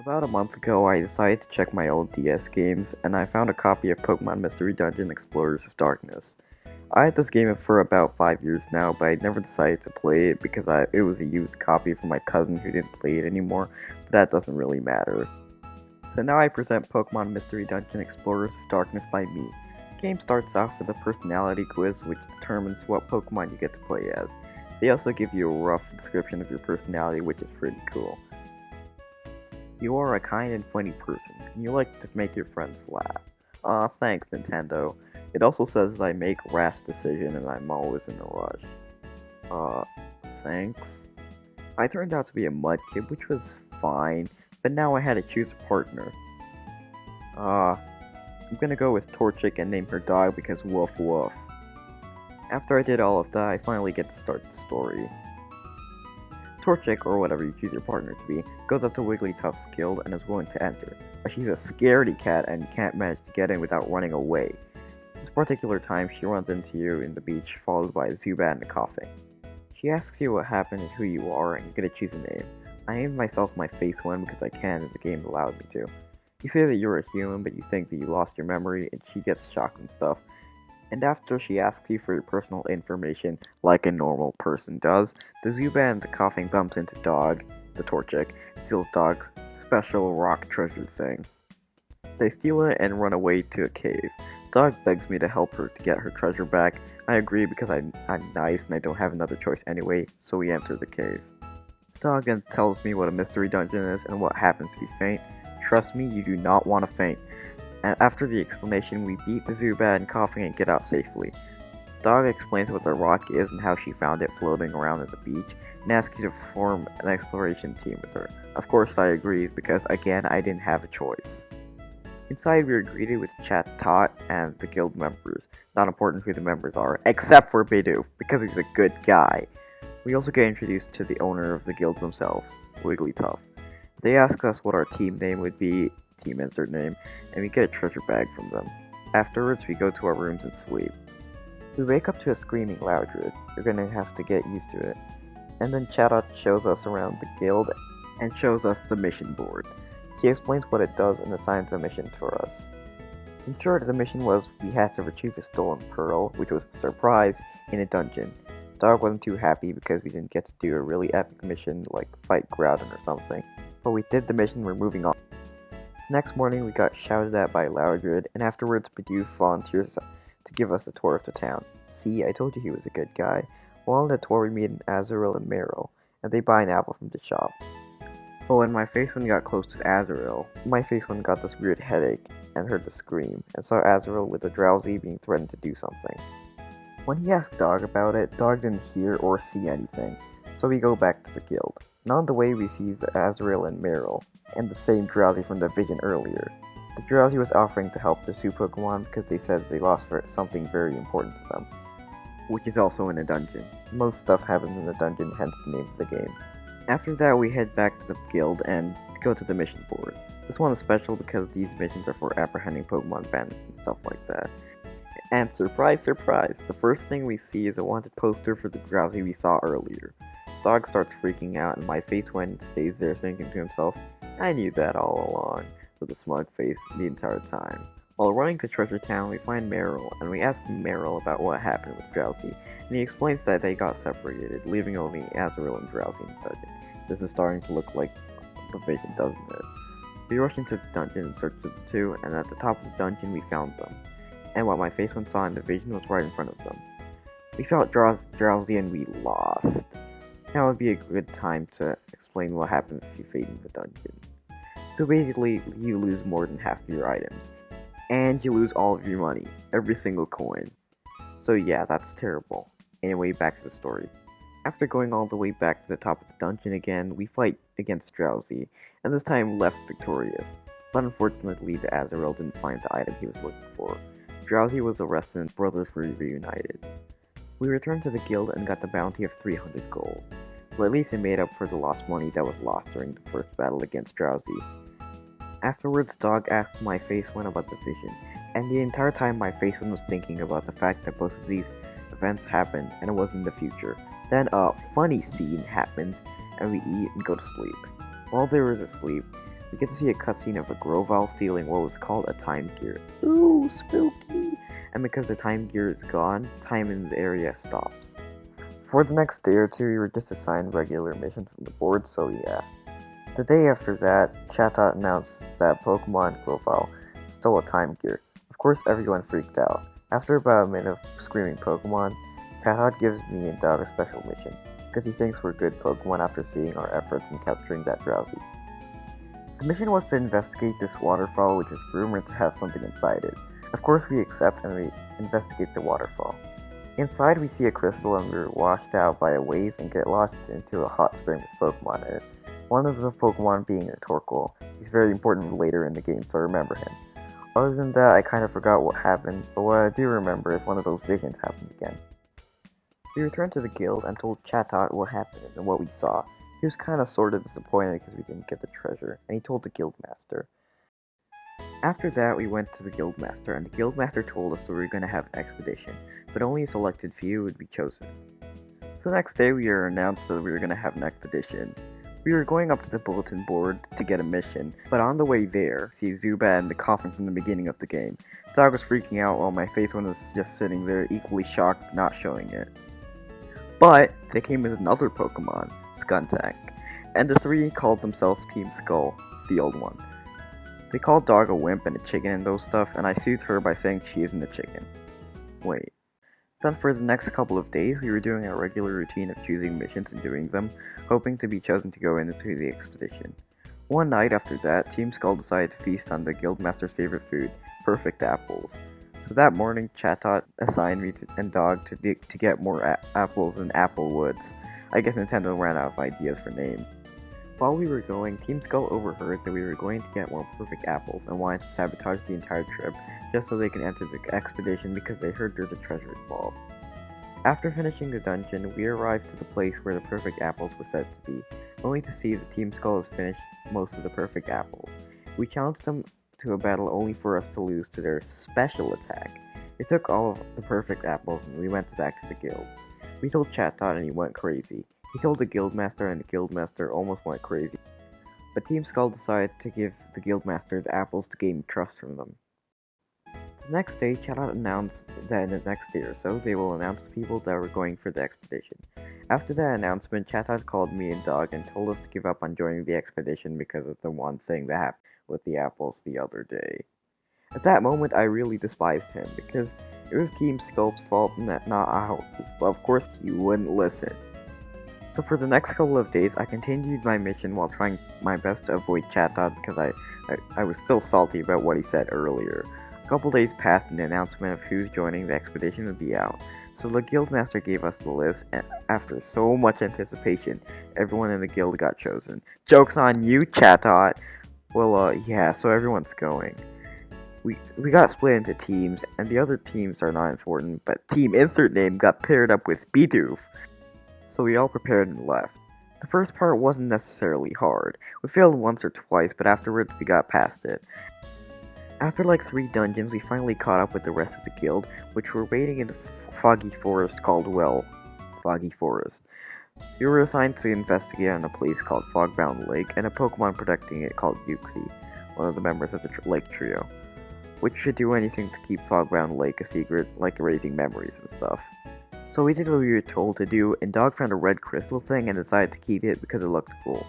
About a month ago, I decided to check my old DS games, and I found a copy of Pokemon Mystery Dungeon Explorers of Darkness. I had this game for about 5 years now, but I never decided to play it because it was a used copy from my cousin who didn't play it anymore, but that doesn't really matter. So now I present Pokemon Mystery Dungeon Explorers of Darkness by me. The game starts off with a personality quiz which determines what Pokemon you get to play as. They also give you a rough description of your personality, which is pretty cool. You are a kind and funny person, and you like to make your friends laugh. Aw, thanks, Nintendo. It also says that I make rash decisions and I'm always in a rush. Uh, thanks. I turned out to be a mudkip, which was fine, but now I had to choose a partner. I'm gonna go with Torchic and name her dog because woof woof. After I did all of that, I finally get to start the story. Torchic, or whatever you choose your partner to be, goes up to Wigglytuff's guild and is willing to enter, but she's a scaredy cat and can't manage to get in without running away. This particular time, she runs into you in the beach, followed by a Zubat and a coughing. She asks you what happened and who you are, and you get to choose a name. I named myself my face one because I can and the game allowed me to. You say that you're a human, but you think that you lost your memory, and she gets shocked and stuff. And after she asks you for your personal information, like a normal person does, the Zubat and the coughing bumps into Dog, the Torchic, steals Dog's special rock treasure thing. They steal it and run away to a cave. Dog begs me to help her to get her treasure back. I agree because I'm nice and I don't have another choice anyway, so we enter the cave. Dog then tells me what a mystery dungeon is and what happens if you faint. Trust me, you do not want to faint. And after the explanation, we beat the Zubat and coughing and get out safely. Dog explains what the rock is and how she found it floating around at the beach, and asks you to form an exploration team with her. Of course I agreed, because again, I didn't have a choice. Inside we are greeted with Chat Tot and the guild members. Not important who the members are, except for Bidoof, because he's a good guy. We also get introduced to the owner of the guilds themselves, Wigglytuff. They ask us what our team name would be, team insert name, and we get a treasure bag from them. Afterwards, we go to our rooms and sleep. We wake up to a screaming Loudred. We're gonna have to get used to it. And then Chatot shows us around the guild and shows us the mission board. He explains what it does and assigns a mission for us. In short, the mission was we had to retrieve a stolen pearl, which was a surprise, in a dungeon. Dog wasn't too happy because we didn't get to do a really epic mission like fight Groudon or something. But we did the mission, we're moving on. The next morning we got shouted at by Loudred, and afterwards Bidoof volunteers to give us a tour of the town. See, I told you he was a good guy. While on the tour we meet an Azurill and Meryl, and they buy an apple from the shop. But when my face one got close to Azurill, my face one got this weird headache and heard the scream, and saw Azurill with a drowsy being threatened to do something. When he asked Dog about it, Dog didn't hear or see anything, so we go back to the guild. And on the way we see the Azurill and Meryl, and the same Drowsy from the vision earlier. The Drowsy was offering to help the two Pokemon because they said they lost something very important to them, which is also in a dungeon. Most stuff happens in the dungeon, hence the name of the game. After that we head back to the guild and go to the mission board. This one is special because these missions are for apprehending Pokemon bandits and stuff like that. And surprise, surprise, the first thing we see is a wanted poster for the Drowsy we saw earlier. Dog starts freaking out and my face one stays there thinking to himself, I knew that all along, with a smug face the entire time. While running to Treasure Town, we find Meryl, and we ask Meryl about what happened with Drowsy, and he explains that they got separated, leaving only Azurill and Drowsy in the dungeon. This is starting to look like the vision, doesn't it? We rush into the dungeon in search of the two, and at the top of the dungeon we found them. And what my face one saw in the vision was right in front of them. We felt drowsy and we lost. Now would be a good time to explain what happens if you fade in the dungeon. So basically, you lose more than half of your items. And you lose all of your money. Every single coin. So yeah, that's terrible. Anyway, back to the story. After going all the way back to the top of the dungeon again, we fight against Drowsy, and this time left victorious. But unfortunately, the Azurill didn't find the item he was looking for. Drowsy was arrested and brothers were reunited. We returned to the guild and got the bounty of 300 gold. Well, at least it made up for the lost money that was lost during the first battle against Drowsy. Afterwards, Dog asked my face one about the vision, and the entire time my face one was thinking about the fact that both of these events happened and it was in the future. Then a funny scene happens, and we eat and go to sleep. While they were asleep, We get to see a cutscene of a grovyle stealing what was called a time gear. Ooh, spooky! And because the time gear is gone, time in the area stops. For the next day or two, we were just assigned regular missions from the board, so yeah. The day after that, Chatot announced that Pokemon grovyle stole a time gear. Of course, everyone freaked out. After about a minute of screaming Pokemon, Chatot gives me and Dog a special mission, because he thinks we're good Pokemon after seeing our efforts in capturing that Drowsy. The mission was to investigate this waterfall, which is rumored to have something inside it. Of course, we accept and we investigate the waterfall. Inside, we see a crystal and we're washed out by a wave and get launched into a hot spring with Pokemon in it. One of the Pokemon being a Torkoal. He's very important later in the game, so remember him. Other than that, I kind of forgot what happened, but what I do remember is one of those visions happened again. We returned to the guild and told Chatot what happened and what we saw. He was kind of sort of disappointed because we didn't get the treasure, and he told the guildmaster. After that, we went to the guildmaster, and the guildmaster told us that we were going to have an expedition, but only a selected few would be chosen. The next day, we were announced that we were going to have an expedition. We were going up to the bulletin board to get a mission, but on the way there, see Zubat and the coffin from the beginning of the game. Dog was freaking out while my face was just sitting there, equally shocked, not showing it. But they came with another Pokemon, Skuntank, and the three called themselves Team Skull, the old one. They called Dog a wimp and a chicken and those stuff, and I soothed her by saying she isn't a chicken. Wait. Then for the next couple of days, we were doing our regular routine of choosing missions and doing them, hoping to be chosen to go into the expedition. One night after that, Team Skull decided to feast on the guildmaster's favorite food, perfect apples. So that morning, Chatot assigned me and Dog to get more apples and apple woods. I guess Nintendo ran out of ideas for names. While we were going, Team Skull overheard that we were going to get more perfect apples and wanted to sabotage the entire trip just so they can enter the expedition because they heard there's a treasure involved. After finishing the dungeon, we arrived to the place where the perfect apples were said to be, only to see that Team Skull has finished most of the perfect apples. We challenged them to a battle only for us to lose to their special attack. They took all of the perfect apples and we went back to the guild. We told Chatot and he went crazy. He told the guildmaster and the guildmaster almost went crazy. But Team Skull decided to give the guildmaster the apples to gain trust from them. The next day, Chatot announced that in the next day or so, they will announce the people that were going for the expedition. After that announcement, Chatot called me and Dog and told us to give up on joining the expedition because of the one thing that happened with the apples the other day. At that moment, I really despised him because it was Team Skull's fault, not ours, but of course he wouldn't listen. So for the next couple of days, I continued my mission while trying my best to avoid Chatot because I was still salty about what he said earlier. A couple days passed and the announcement of who's joining the expedition would be out. So the guildmaster gave us the list, and after so much anticipation, everyone in the guild got chosen. Joke's on you, Chatot! Well, yeah, so everyone's going. We got split into teams, and the other teams are not important, but Team Insert Name got paired up with Bidoof. So we all prepared and left. The first part wasn't necessarily hard. We failed once or twice, but afterwards we got past it. After like 3 dungeons, we finally caught up with the rest of the guild, which were waiting in the foggy forest called, well, Foggy Forest. We were assigned to investigate on a place called Fogbound Lake, and a Pokemon protecting it called Uxie, one of the members of the Lake Trio, which should do anything to keep Fogbound Lake a secret, like erasing memories and stuff. So we did what we were told to do, and Dog found a red crystal thing and decided to keep it because it looked cool.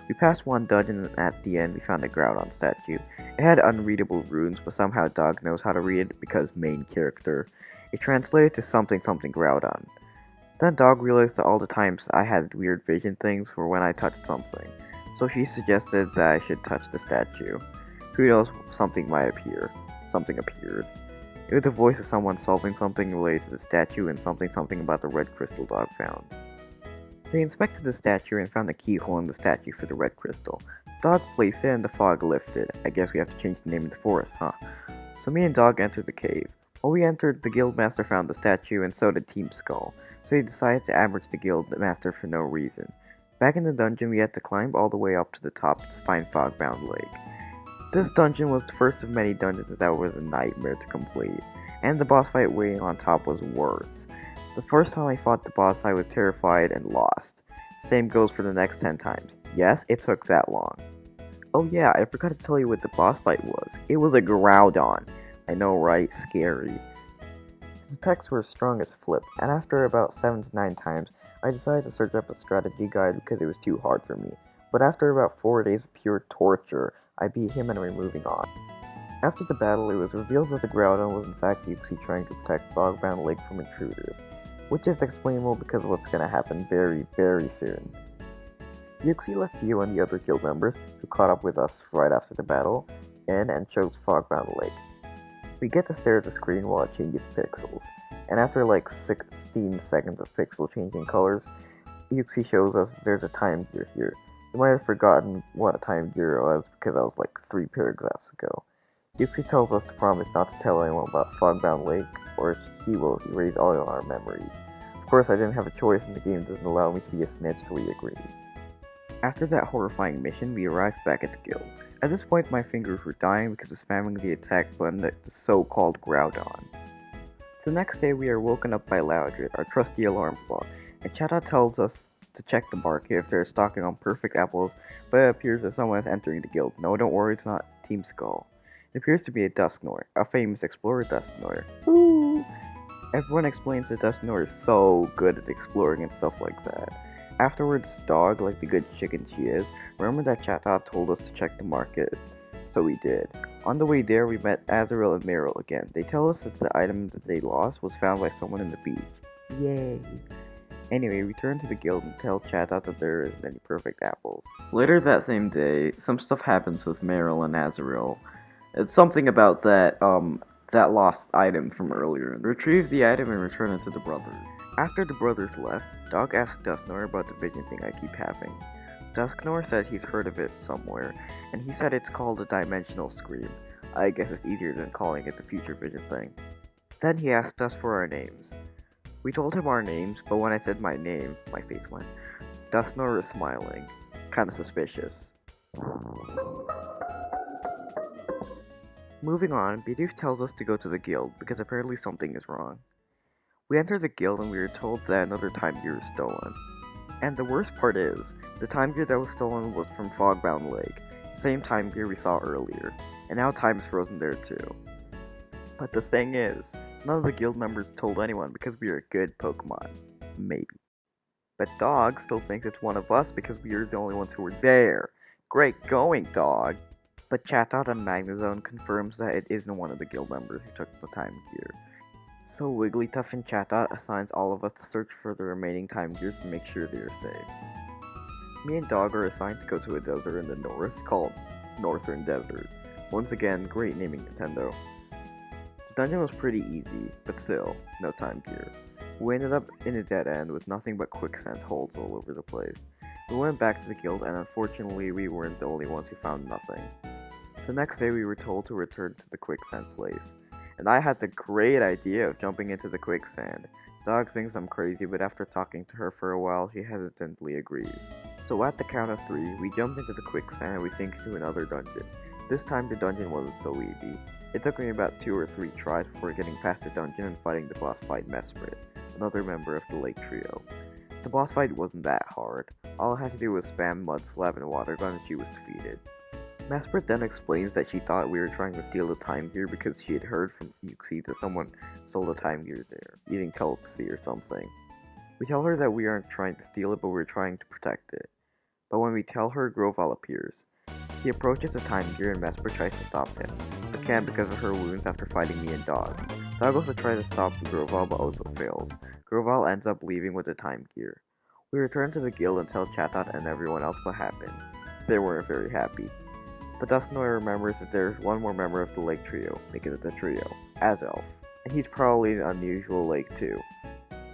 We passed one dungeon and at the end we found a Groudon statue. It had unreadable runes, but somehow Dog knows how to read it because main character. It translated to something Groudon. Then Dog realized that all the times I had weird vision things were when I touched something, so she suggested that I should touch the statue. Who knows, something might appear. Something appeared. It was the voice of someone solving something related to the statue and something about the red crystal Dog found. They inspected the statue and found a keyhole in the statue for the red crystal. Dog placed it and the fog lifted. I guess we have to change the name of the forest, huh? So me and Dog entered the cave. While we entered, the guildmaster found the statue and so did Team Skull, so he decided to ambush the guildmaster for no reason. Back in the dungeon, we had to climb all the way up to the top to find Fogbound Lake. This dungeon was the first of many dungeons that was a nightmare to complete, and the boss fight waiting on top was worse. The first time I fought the boss, I was terrified and lost. Same goes for the next 10 times. Yes, it took that long. Oh yeah, I forgot to tell you what the boss fight was. It was a groudon. I know, right? Scary. His attacks were as strong as flip, and after about 7 to 9 times, I decided to search up a strategy guide because it was too hard for me. But after about 4 days of pure torture, I beat him and we're moving on. After the battle, it was revealed that the groudon was in fact Yuxi trying to protect Fogbound Lake from intruders, which is explainable because of what's gonna happen very, very soon. Yuxi lets you and the other guild members, who caught up with us right after the battle, in and chose Fogbound Lake. We get to stare at the screen while it changes pixels, and after like 16 seconds of pixel changing colors, Yuxi shows us there's a time gear here. You might have forgotten what a time gear was because that was like 3 paragraphs ago. Yuxi tells us to promise not to tell anyone about Fogbound Lake, or he will erase all our memories. Of course, I didn't have a choice and the game doesn't allow me to be a snitch, so we agreed. After that horrifying mission, we arrived back at the guild. At this point, my fingers were dying because of spamming the attack button at the so-called groudon. The next day, we are woken up by Loudred, our trusty alarm clock, and Chata tells us to check the market if they're stocking on perfect apples, but it appears that someone is entering the guild. No, don't worry, it's not Team Skull. It appears to be a Dusknoir, a famous explorer Dusknoir. Ooh! Everyone explains that Dusknoir is so good at exploring and stuff like that. Afterwards, Dog, like the good chicken she is, remembered that Chata told us to check the market, so we did. On the way there, we met Azrael and Meryl again. They tell us that the item that they lost was found by someone in the beach. Yay! Anyway, we return to the guild and tell Chata that there isn't any perfect apples. Later that same day, some stuff happens with Meryl and Azrael. It's something about that lost item from earlier. Retrieve the item and return it to the brothers. After the brothers left, Dog asked Dusknoir about the vision thing I keep having. Dusknoir said he's heard of it somewhere, and he said it's called a dimensional scream. I guess it's easier than calling it the future vision thing. Then he asked us for our names. We told him our names, but when I said my name, my face went. Dusknoir is smiling. Kinda suspicious. Moving on, Bidoof tells us to go to the guild, because apparently something is wrong. We enter the guild and we are told that another time gear is stolen. And the worst part is, the time gear that was stolen was from Fogbound Lake, the same time gear we saw earlier, and now time's frozen there too. But the thing is, none of the guild members told anyone because we are good Pokemon. Maybe. But Dog still thinks it's one of us because we are the only ones who were there. Great going, Dog! But Chatot and Magnezone confirms that it isn't one of the guild members who took the time gear. So Wigglytuff and Chatot assigns all of us to search for the remaining time gears and make sure they are safe. Me and Dog are assigned to go to a desert in the north called Northern Desert. Once again, great naming, Nintendo. The dungeon was pretty easy, but still, no time gear. We ended up in a dead end with nothing but quicksand holes all over the place. We went back to the guild and unfortunately we weren't the only ones who found nothing. The next day we were told to return to the quicksand place. And I had the great idea of jumping into the quicksand. Dog thinks I'm crazy, but after talking to her for a while, she hesitantly agrees. So at the count of 3, we jump into the quicksand and we sink into another dungeon. This time the dungeon wasn't so easy. It took me about 2 or 3 tries before getting past the dungeon and fighting the boss fight Mesprit, another member of the Lake Trio. The boss fight wasn't that hard. All I had to do was spam Mud Slap and Water Gun and she was defeated. Mesprit then explains that she thought we were trying to steal the time gear because she had heard from Yuxi that someone stole the time gear there, using telepathy or something. We tell her that we aren't trying to steal it, but we're trying to protect it. But when we tell her, Grovyle appears. He approaches the time gear and Mesprit tries to stop him, but can't because of her wounds after fighting me and Dog. Dog also tries to stop Grovyle but also fails. Grovyle ends up leaving with the time gear. We return to the guild and tell Chatot and everyone else what happened. They weren't very happy. But Dusknoir remembers that there's one more member of the Lake Trio, making it the trio, Azelf. And he's probably an unusual lake too.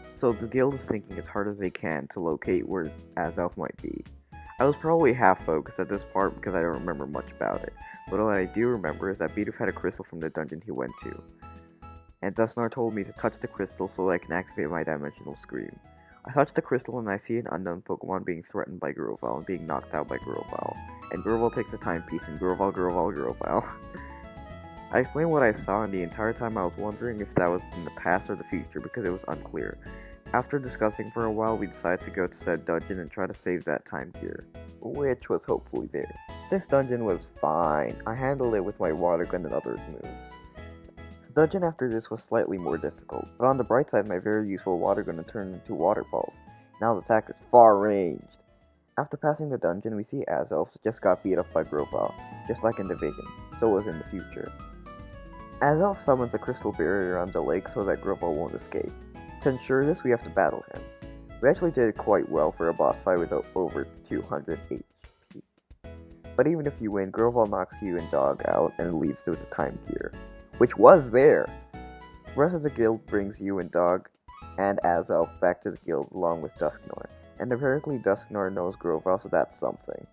So the guild is thinking as hard as they can to locate where Azelf might be. I was probably half focused at this part because I don't remember much about it, but what I do remember is that Bidoof had a crystal from the dungeon he went to. And Dusknoir told me to touch the crystal so that I can activate my dimensional scream. I touch the crystal and I see an unknown Pokemon being threatened by Grovyle and being knocked out by Grovyle. And Grovyle takes the timepiece and Grovyle. I explained what I saw, and the entire time I was wondering if that was in the past or the future because it was unclear. After discussing for a while, we decided to go to said dungeon and try to save that time gear, which was hopefully there. This dungeon was fine. I handled it with my water gun and other moves. The dungeon after this was slightly more difficult, but on the bright side my very useful water gun turned into waterfalls. Now the attack is far ranged. After passing the dungeon, we see Azelf just got beat up by grovyle, just like in the Division, so it was in the future. Azelf summons a crystal barrier on the lake so that grovyle won't escape. To ensure this, we have to battle him. We actually did quite well for a boss fight with over 200 HP. But even if you win, grovyle knocks you and Dog out and leaves with the time gear, which was there. The rest of the guild brings you and Dog and Azelf back to the guild along with Dusknoir, and apparently Dusknoir knows grovyle, so that's something.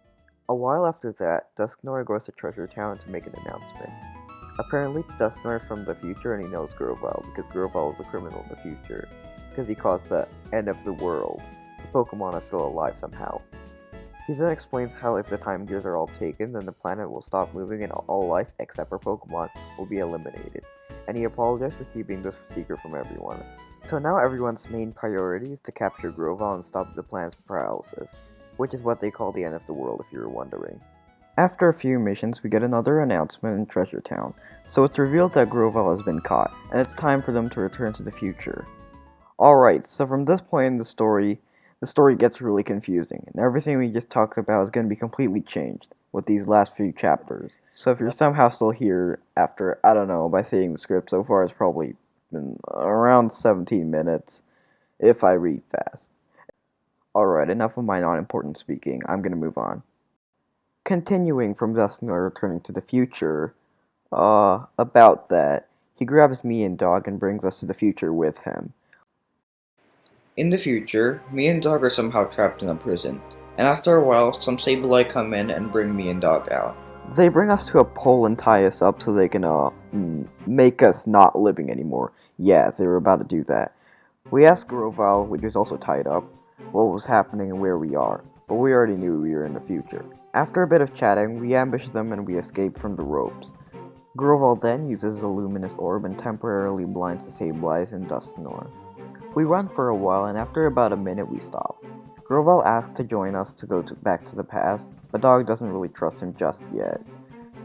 A while after that, Dusknoir goes to Treasure Town to make an announcement. Apparently, Dusknoir is from the future and he knows grovyle, because grovyle is a criminal in the future, because he caused the end of the world. The Pokemon are still alive somehow. He then explains how if the time gears are all taken, then the planet will stop moving and all life, except for Pokemon, will be eliminated. And he apologized for keeping this secret from everyone. So now everyone's main priority is to capture grovyle and stop the planet's paralysis, which is what they call the end of the world if you were wondering. After a few missions, we get another announcement in Treasure Town, so it's revealed that grovyle has been caught, and it's time for them to return to the future. Alright, so from this point in the story gets really confusing, and everything we just talked about is going to be completely changed with these last few chapters. So if you're somehow still here after, I don't know, by seeing the script so far, it's probably been around 17 minutes, if I read fast. Alright, enough of my non-important speaking, I'm going to move on. Continuing from Dusknoir returning to the future, about that, he grabs me and Dog and brings us to the future with him. In the future, me and Dog are somehow trapped in a prison, and after a while, some Sableye come in and bring me and Dog out. They bring us to a pole and tie us up so they can, make us not living anymore. Yeah, they were about to do that. We asked grovyle, which is also tied up, what was happening and where we are, but we already knew we were in the future. After a bit of chatting, we ambush them and we escape from the ropes. Grovyle then uses a luminous orb and temporarily blinds the Sableyes and Dusknoir. We run for a while and after about a minute we stop. Grovyle asks to join us to go back to the past, but Dog doesn't really trust him just yet,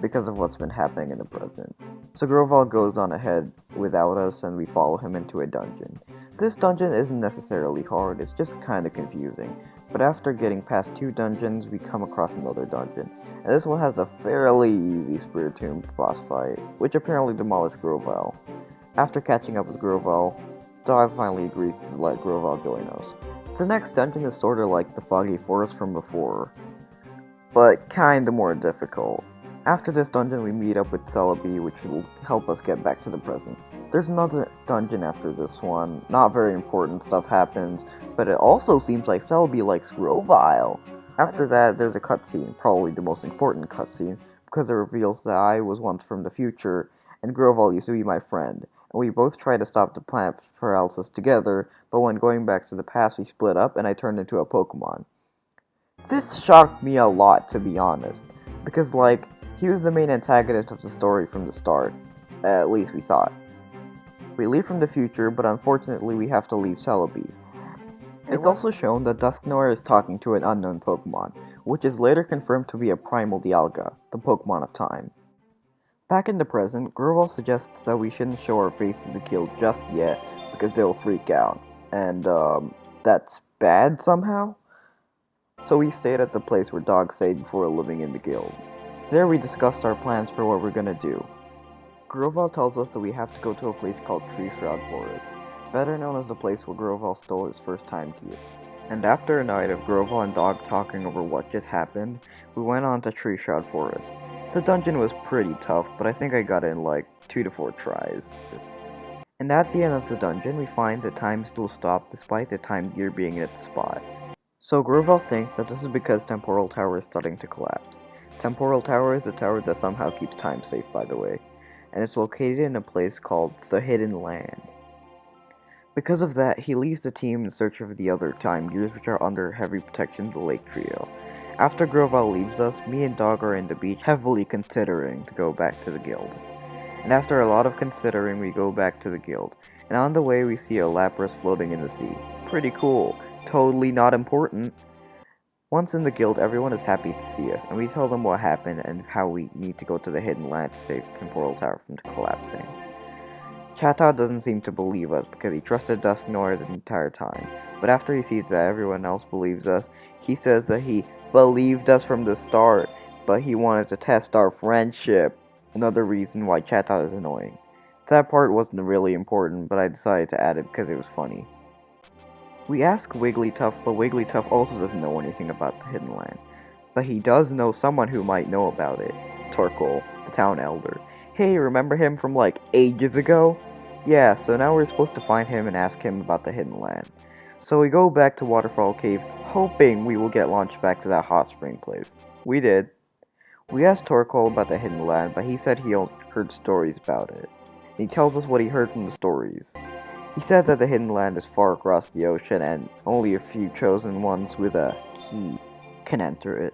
because of what's been happening in the present. So Grovyle goes on ahead without us and we follow him into a dungeon. This dungeon isn't necessarily hard, it's just kinda confusing, but after getting past 2 dungeons, we come across another dungeon, and this one has a fairly easy Spiritomb boss fight, which apparently demolished grovyle. After catching up with grovyle, Dog finally agrees to let grovyle join us. The next dungeon is sorta like the Foggy Forest from before, but kinda more difficult. After this dungeon we meet up with Celebi, which will help us get back to the present. There's another dungeon after this one, not very important stuff happens, but it also seems like Celebi likes grovyle. After that there's a cutscene, probably the most important cutscene, because it reveals that I was once from the future, and grovyle used to be my friend. And we both tried to stop the plant paralysis together, but when going back to the past we split up and I turned into a Pokemon. This shocked me a lot, to be honest, because he was the main antagonist of the story from the start, at least we thought. We leave from the future, but unfortunately we have to leave Celebi. It's also shown that Dusknoir is talking to an unknown Pokemon, which is later confirmed to be a Primal Dialga, the Pokemon of Time. Back in the present, grovyle suggests that we shouldn't show our face in the guild just yet, because they'll freak out, and that's bad somehow? So we stayed at the place where Dog stayed before living in the guild. There we discussed our plans for what we're gonna do. Grovyle tells us that we have to go to a place called Tree Shroud Forest, better known as the place where Grovyle stole his first time gear. And after a night of Grovyle and Dog talking over what just happened, we went on to Tree Shroud Forest. The dungeon was pretty tough, but I think I got it in 2 to 4 tries. And at the end of the dungeon, we find that time still stopped despite the time gear being in its spot. So Grovyle thinks that this is because Temporal Tower is starting to collapse. Temporal Tower is a tower that somehow keeps time safe, by the way, and it's located in a place called the Hidden Land. Because of that, he leaves the team in search of the other time gears which are under heavy protection of the Lake Trio. After Grovyle leaves us, me and Dog are in the beach heavily considering to go back to the guild. And after a lot of considering, we go back to the guild, and on the way we see a lapras floating in the sea. Pretty cool. Totally not important. Once in the guild, everyone is happy to see us, and we tell them what happened and how we need to go to the hidden land to save the temporal tower from collapsing. Chatot doesn't seem to believe us because he trusted Dusknoir the entire time, but after he sees that everyone else believes us, he says that he believed us from the start, but he wanted to test our friendship. Another reason why Chatot is annoying. That part wasn't really important, but I decided to add it because it was funny. We ask Wigglytuff, but Wigglytuff also doesn't know anything about the hidden land. But he does know someone who might know about it. Torkoal, the town elder. Hey, remember him from like ages ago? Yeah, so now we're supposed to find him and ask him about the hidden land. So we go back to Waterfall Cave, hoping we will get launched back to that hot spring place. We did. We asked Torkoal about the hidden land, but he said he heard stories about it. He tells us what he heard from the stories. He said that the hidden land is far across the ocean and only a few chosen ones with a key can enter it.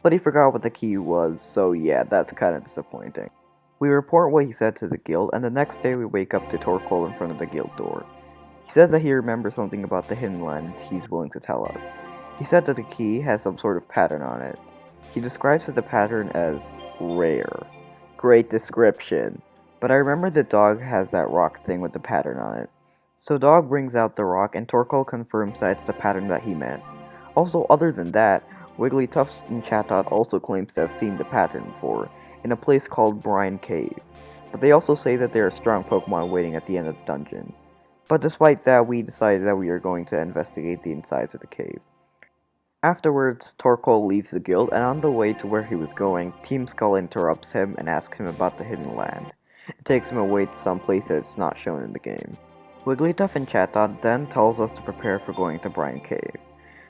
But he forgot what the key was, so yeah, that's kinda disappointing. We report what he said to the guild, and the next day we wake up to Torkoal in front of the guild door. He said that he remembers something about the hidden land and he's willing to tell us. He said that the key has some sort of pattern on it. He describes the pattern as rare. Great description. But I remember the dog has that rock thing with the pattern on it. So Dog brings out the rock and Torkoal confirms that it's the pattern that he meant. Also, other than that, Wigglytuff and Chatot also claims to have seen the pattern before, in a place called Brine Cave. But they also say that there are strong Pokemon waiting at the end of the dungeon. But despite that, we decided that we are going to investigate the insides of the cave. Afterwards, Torkoal leaves the guild, and on the way to where he was going, Team Skull interrupts him and asks him about the hidden land. It takes him away to some place that's not shown in the game. Wigglytuff and Chatot then tells us to prepare for going to Brine Cave.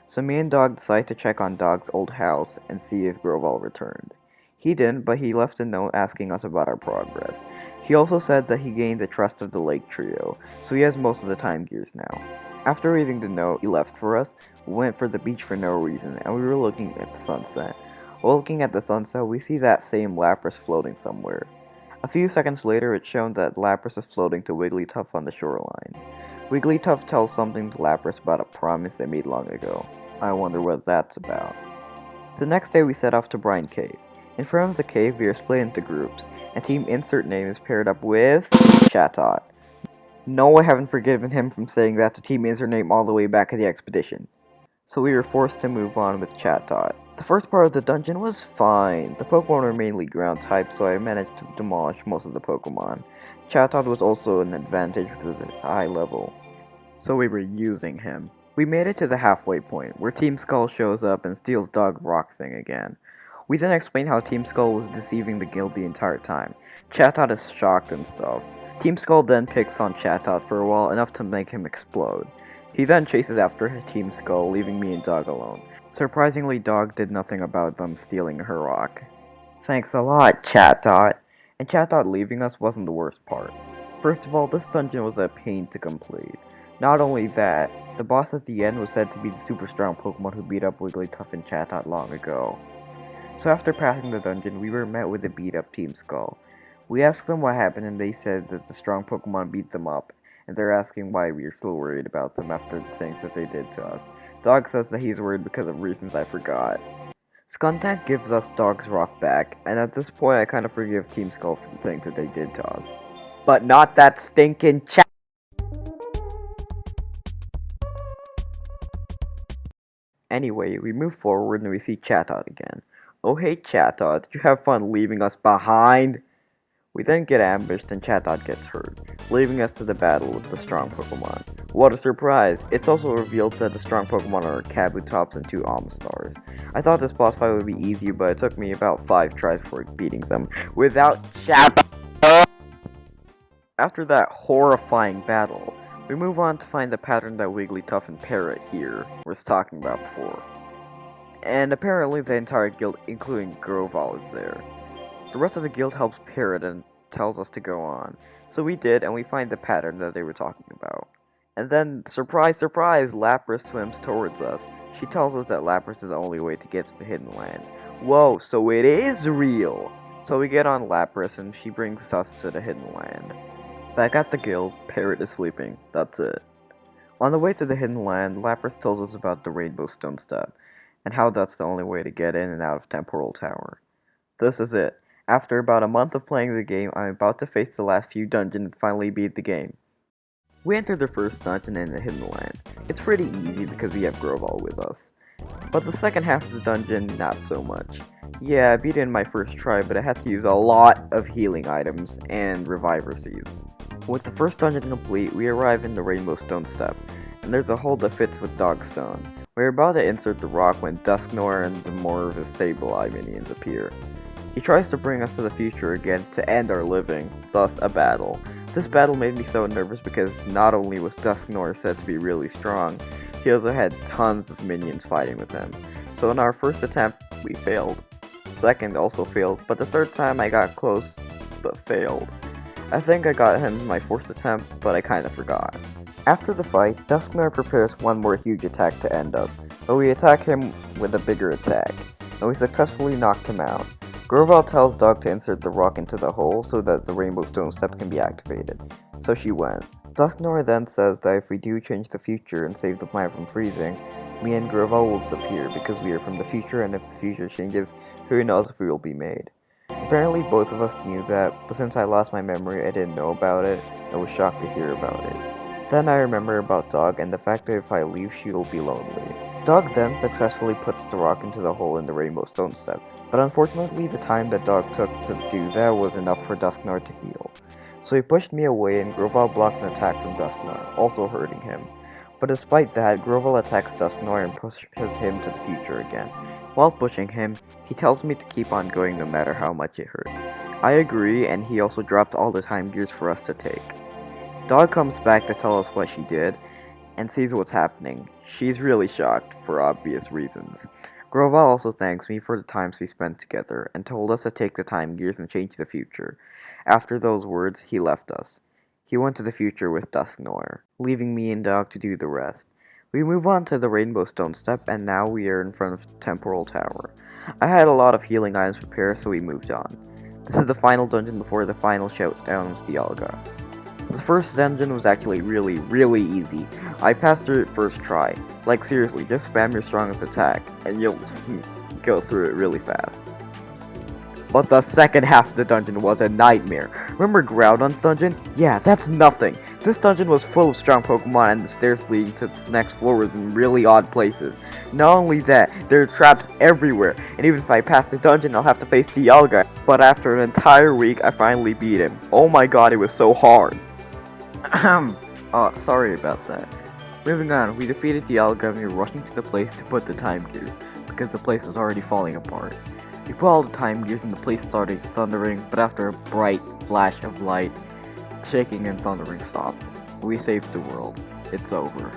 So me and Dog decide to check on Dog's old house and see if Grovyle returned. He didn't, but he left a note asking us about our progress. He also said that he gained the trust of the Lake Trio, so he has most of the time gears now. After reading the note he left for us, we went for the beach for no reason, and we were looking at the sunset. While looking at the sunset, we see that same lapras floating somewhere. A few seconds later, it's shown that Lapras is floating to Wigglytuff on the shoreline. Wigglytuff tells something to Lapras about a promise they made long ago. I wonder what that's about. The next day we set off to Brine Cave. In front of the cave, we are split into groups, and Team Insert Name is paired up with Chatot. No, I haven't forgiven him from saying that to Team Insert Name all the way back at the expedition. So we were forced to move on with Chatot. The first part of the dungeon was fine. The Pokemon were mainly ground type, so I managed to demolish most of the Pokemon. Chatot was also an advantage because of his high level, so we were using him. We made it to the halfway point, where Team Skull shows up and steals Dog Rock Thing again. We then explain how Team Skull was deceiving the guild the entire time. Chatot is shocked and stuff. Team Skull then picks on Chatot for a while, enough to make him explode. He then chases after Team Skull, leaving me and Dog alone. Surprisingly, Dog did nothing about them stealing her rock. Thanks a lot, Chatot. And Chatot leaving us wasn't the worst part. First of all, this dungeon was a pain to complete. Not only that, the boss at the end was said to be the super strong Pokemon who beat up Wigglytuff and Chatot long ago. So after passing the dungeon, we were met with a beat up Team Skull. We asked them what happened and they said that the strong Pokemon beat them up, and they're asking why we are still worried about them after the things that they did to us. Dog says that he's worried because of reasons I forgot. Skuntank gives us Dog's rock back, and at this point I kind of forgive Team Skull for the things that they did to us. But not that stinking chat. Anyway, we move forward and we see Chatot again. Oh hey Chatot, did you have fun leaving us behind? We then get ambushed and Chatot gets hurt, leaving us to the battle with the strong Pokemon. What a surprise! It's also revealed that the strong Pokemon are Kabutops and 2 Almstars. I thought this boss fight would be easy, but it took me about 5 tries before beating them, without Chatot! After that horrifying battle, we move on to find the pattern that Wigglytuff and Parrot here was talking about before. And apparently the entire guild, including Grovyle, is there. The rest of the guild helps Parrot and tells us to go on. So we did, and we find the pattern that they were talking about. And then, surprise, surprise, Lapras swims towards us. She tells us that Lapras is the only way to get to the hidden land. Whoa, so it is real! So we get on Lapras, and she brings us to the hidden land. Back at the guild, Parrot is sleeping. That's it. On the way to the hidden land, Lapras tells us about the Rainbow Stone Step. and how that's the only way to get in and out of Temporal Tower. This is it. After about a month of playing the game, I'm about to face the last few dungeons and finally beat the game. We enter the first dungeon in the Hidden Land. It's pretty easy because we have grovyle with us. But the second half of the dungeon, not so much. Yeah, I beat it in my first try, but I had to use a lot of healing items and reviver seeds. With the first dungeon complete, we arrive in the Rainbow Stone Step, and there's a hole that fits with Dogstone. We're about to insert the rock when Dusknoir and the more of his Sable-Eye minions appear. He tries to bring us to the future again to end our living, thus a battle. This battle made me so nervous because not only was Dusknoir said to be really strong, he also had tons of minions fighting with him. So in our first attempt, we failed. Second also failed, but the third time I got close, but failed. I think I got him in my fourth attempt, but I kinda forgot. After the fight, Dusknoir prepares one more huge attack to end us, but we attack him with a bigger attack, and we successfully knocked him out. Grovyle tells Dog to insert the rock into the hole so that the Rainbow Stone Step can be activated, so she went. Dusknoir then says that if we do change the future and save the planet from freezing, me and Grovyle will disappear because we are from the future, and if the future changes, who knows if we will be made. Apparently both of us knew that, but since I lost my memory I didn't know about it. I was shocked to hear about it. Then I remember about Dog and the fact that if I leave she will be lonely. Dog then successfully puts the rock into the hole in the Rainbow Stone Step, but unfortunately the time that Dog took to do that was enough for Dusknoir to heal. So he pushed me away and Grovyle blocked an attack from Dusknoir, also hurting him. But despite that, Grovyle attacks Dusknoir and pushes him to the future again. While pushing him, he tells me to keep on going no matter how much it hurts. I agree, and he also dropped all the time gears for us to take. Dog comes back to tell us what she did, and sees what's happening. She's really shocked, for obvious reasons. Grovyle also thanks me for the times we spent together, and told us to take the time gears and change the future. After those words, he left us. He went to the future with Dusknoir, leaving me and Dog to do the rest. We move on to the Rainbow Stone Step, and now we are in front of Temporal Tower. I had a lot of healing items prepared, so we moved on. This is the final dungeon before the final showdown with Dialga. The first dungeon was actually really easy. I passed through it first try. Like seriously, just spam your strongest attack, and you'll go through it really fast. But the second half of the dungeon was a nightmare. Remember Groudon's dungeon? Yeah, that's nothing. This dungeon was full of strong Pokemon and the stairs leading to the next floor were in really odd places. Not only that, there are traps everywhere, and even if I pass the dungeon, I'll have to face Dialga. But after an entire week, I finally beat him. Oh my god, it was so hard. Sorry about that. Moving on, we defeated Dialga and we were rushing to the place to put the time gears, because the place was already falling apart. We put all the time gears and the place started thundering, but after a bright flash of light, shaking and thundering stopped. We saved the world. It's over.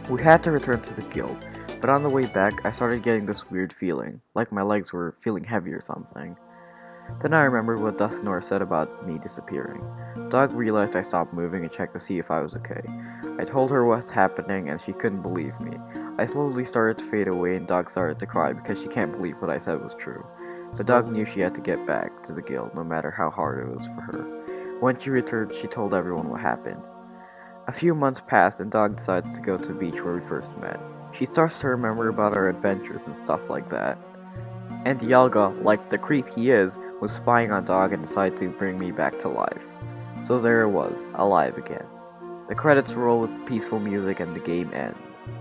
We had to return to the guild, but on the way back, I started getting this weird feeling, like my legs were feeling heavy or something. Then I remembered what Dusknoir said about me disappearing. Dog realized I stopped moving and checked to see if I was okay. I told her what's happening and she couldn't believe me. I slowly started to fade away and Dog started to cry because she can't believe what I said was true. The dog knew she had to get back to the guild no matter how hard it was for her. When she returned, she told everyone what happened. A few months passed and Dog decides to go to the beach where we first met. She starts to remember about our adventures and stuff like that. And Dialga, like the creep he is, was spying on Dog and decided to bring me back to life. So there it was, alive again. The credits roll with peaceful music and the game ends.